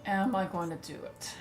am I going to do it?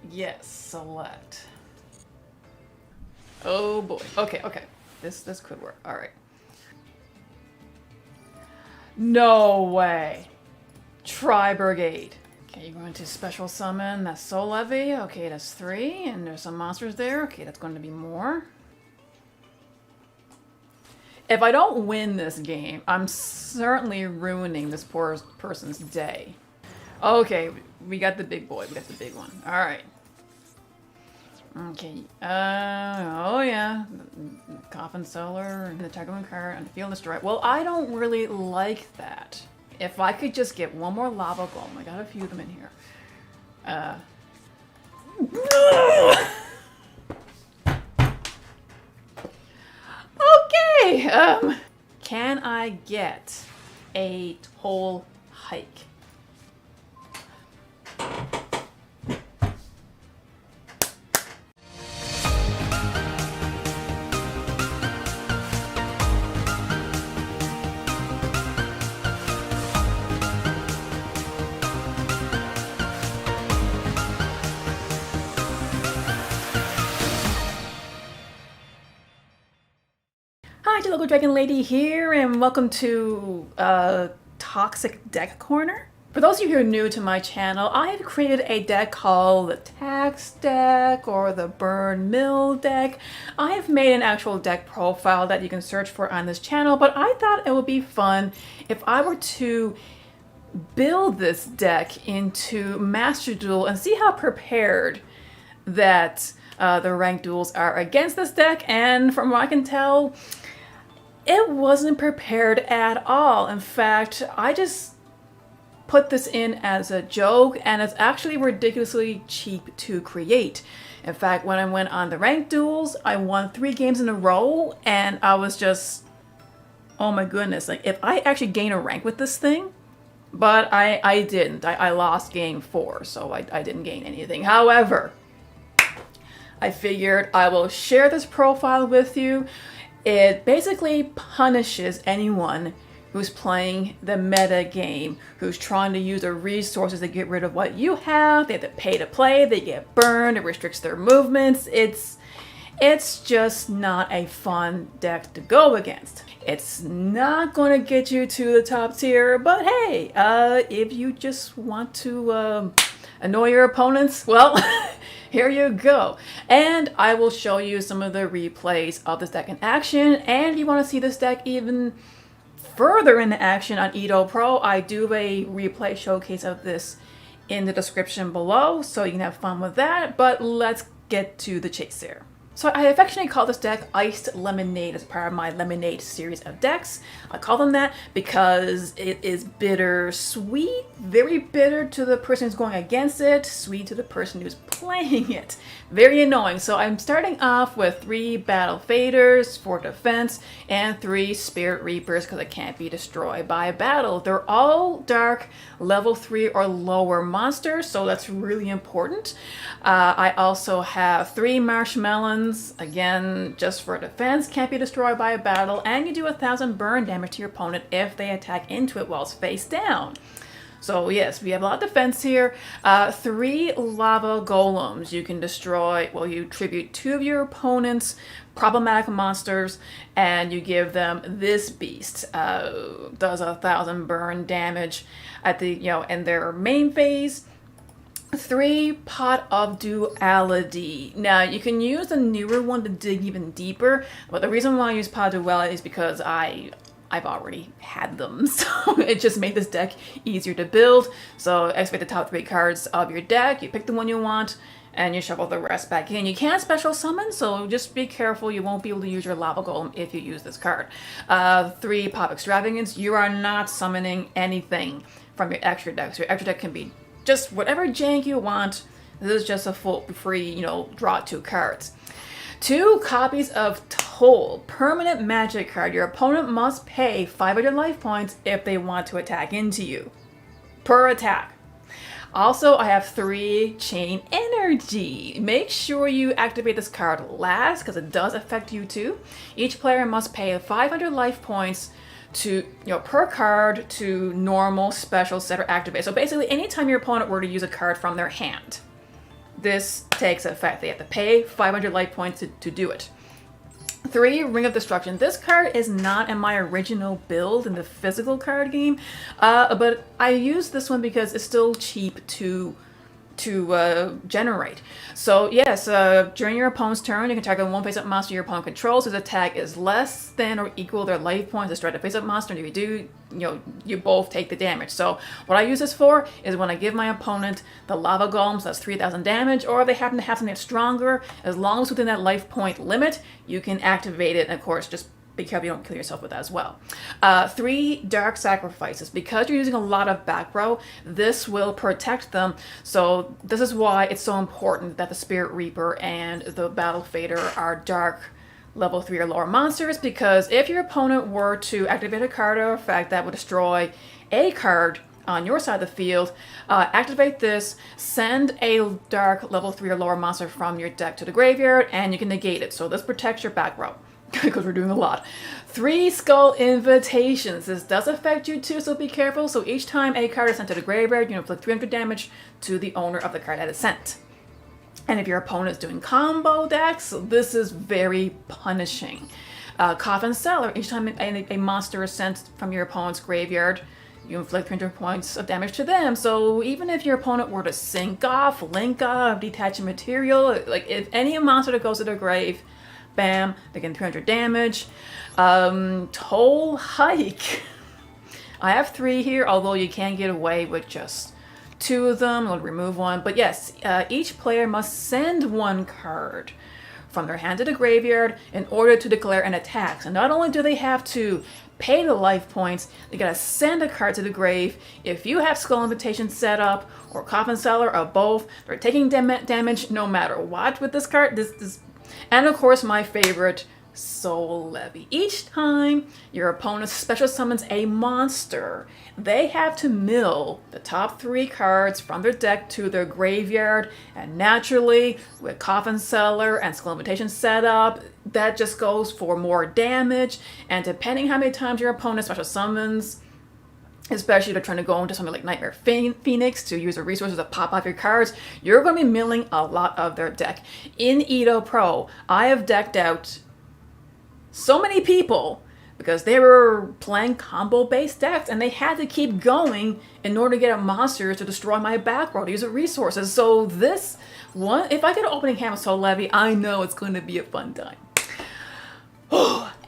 Yes, select. Oh boy. Okay, okay. This could work. All right. No way. Try Brigade. Okay, you're going to special summon. That's Soul Levy. Okay, that's 3. And there's some monsters there. Okay, that's going to be more. If I don't win this game, I'm certainly ruining this poor person's day. Okay, we got the big boy. We got the big one. All right. Okay. Oh yeah. Coffin Solar and the Tiger card and the Field Destroy. Well, I don't really like that. If I could just get one more lava golem. I got a few of them in here. Okay. Can I get a toll hike? Hi, Local Dragon Lady here, and welcome to Toxic Deck Corner. For those of you who are new to my channel, I have created a deck called the Tax Deck or the Burn Mill Deck. I have made an actual deck profile that you can search for on this channel, but I thought it would be fun if I were to build this deck into Master Duel and see how prepared that the ranked duels are against this deck. And from what I can tell, it wasn't prepared at all. In fact, I just put this in as a joke, and it's actually ridiculously cheap to create. In fact, when I went on the ranked duels, I won 3 games in a row, and I was just, oh my goodness, like if I actually gain a rank with this thing, but I didn't. I lost game 4, so I didn't gain anything. However, I figured I will share this profile with you. It basically punishes anyone who's playing the meta game, who's trying to use the resources to get rid of what you have. They have to pay to play, they get burned, it restricts their movements. It's just not a fun deck to go against. It's not going to get you to the top tier, but hey, if you just want to annoy your opponents, well, here you go. And I will show you some of the replays of this deck in action. And if you want to see this deck even further in action on Edo Pro, I do a replay showcase of this in the description below, so you can have fun with that. But let's get to the chase here. So I affectionately call this deck Iced Lemonade as part of my Lemonade series of decks. I call them that because it is bittersweet, very bitter to the person who's going against it, sweet to the person who's playing it. Very annoying. So I'm starting off with 3 Battle Faders for defense and 3 Spirit Reapers because it can't be destroyed by battle. They're all dark level 3 or lower monsters, so that's really important. I also have 3 Marshmelons, again, just for defense, can't be destroyed by a battle, and you do 1,000 burn damage to your opponent if they attack into it while it's face down. So yes, we have a lot of defense here. 3 Lava Golems you can destroy. Well, you tribute 2 of your opponent's problematic monsters, and you give them this beast. Does 1,000 burn damage at the in their main phase. 3 Pot of Duality. Now, you can use the newer one to dig even deeper, but the reason why I use Pot of Duality is because I've already had them, so it just made this deck easier to build. So activate the top 3 cards of your deck, you pick the one you want, and you shuffle the rest back in. You can special summon, so just be careful. You won't be able to use your Lava Golem if you use this card. 3 Pop Extravagance. You are not summoning anything from your extra deck. So your extra deck can be just whatever jank you want. This is just a full free, draw 2 cards. 2 copies of Toll, permanent magic card. Your opponent must pay 500 life points if they want to attack into you. Per attack. Also, I have 3 Chain Energy. Make sure you activate this card last because it does affect you too. Each player must pay 500 life points to, per card to normal, special, set, or activate. So basically, anytime your opponent were to use a card from their hand, this takes effect. They have to pay 500 life points to do it. 3, Ring of Destruction. This card is not in my original build in the physical card game, but I use this one because it's still cheap to generate. So yes, during your opponent's turn, you can target one face-up monster your opponent controls whose attack is less than or equal their life points. Destroy the face-up monster, and if you do, you both take the damage. So what I use this for is when I give my opponent the lava golems, that's 3,000 damage, or if they happen to have something that's stronger, as long as within that life point limit, you can activate it, and of course, just be careful you don't kill yourself with that as well. 3, Dark Sacrifices. Because you're using a lot of back row, this will protect them. So this is why it's so important that the Spirit Reaper and the Battle Fader are dark level 3 or lower monsters, because if your opponent were to activate a card or effect that would destroy a card on your side of the field, activate this, send a dark level 3 or lower monster from your deck to the graveyard, and you can negate it. So this protects your back row. Because we're doing a lot. 3, Skull Invitations. This does affect you too, so be careful. So each time a card is sent to the graveyard, you inflict 300 damage to the owner of the card that is sent. And if your opponent is doing combo decks, this is very punishing. Coffin Seller. Each time a monster is sent from your opponent's graveyard, you inflict 300 points of damage to them. So even if your opponent were to sink off, link off, detach material, like if any monster that goes to their grave, bam, they get 300 damage. Toll Hike. I have 3 here, although you can get away with just 2 of them. I'll remove 1. But yes, each player must send 1 card from their hand to the graveyard in order to declare an attack. So not only do they have to pay the life points, they gotta send a card to the grave. If you have Skull Invitation set up, or Coffin Seller, or both, they're taking damage no matter what with this card. And of course, my favorite, Soul Levy. Each time your opponent special summons a monster, they have to mill the top 3 cards from their deck to their graveyard. And naturally, with Coffin Seller and Skull Invitation set up, that just goes for more damage. And depending how many times your opponent special summons, especially if they're trying to go into something like Nightmare Phoenix to use the resources to pop off your cards, you're going to be milling a lot of their deck. In Edo Pro, I have decked out so many people because they were playing combo-based decks and they had to keep going in order to get a monster to destroy my back row to use the resources. So this one, if I get an opening hand with Soul Levy, I know it's going to be a fun time.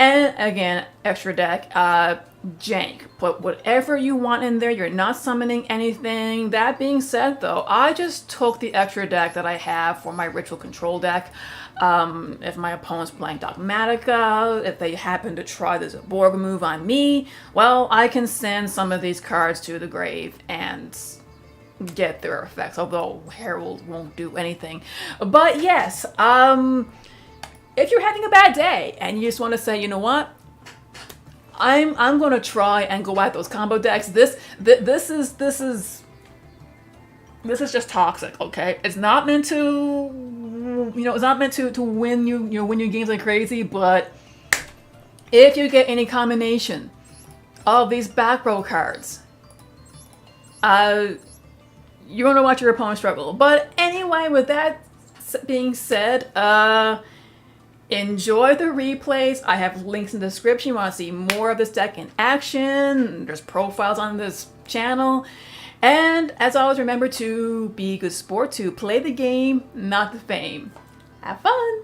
And again, extra deck, jank. Put whatever you want in there. You're not summoning anything. That being said, though, I just took the extra deck that I have for my Ritual Control deck. If my opponent's playing Dogmatica, if they happen to try this Borg move on me, well, I can send some of these cards to the grave and get their effects, although Herald won't do anything. But yes, if you're having a bad day and you just want to say, you know what, I'm going to try and go at those combo decks. This is just toxic, okay? It's not meant to, it's not meant to win win your games like crazy, but if you get any combination of these back row cards, you're going to watch your opponent struggle. But anyway, with that being said, enjoy the replays. I have links in the description. You want to see more of this deck in action. There's profiles on this channel. And as always, remember to be a good sport, to play the game, not the fame. Have fun!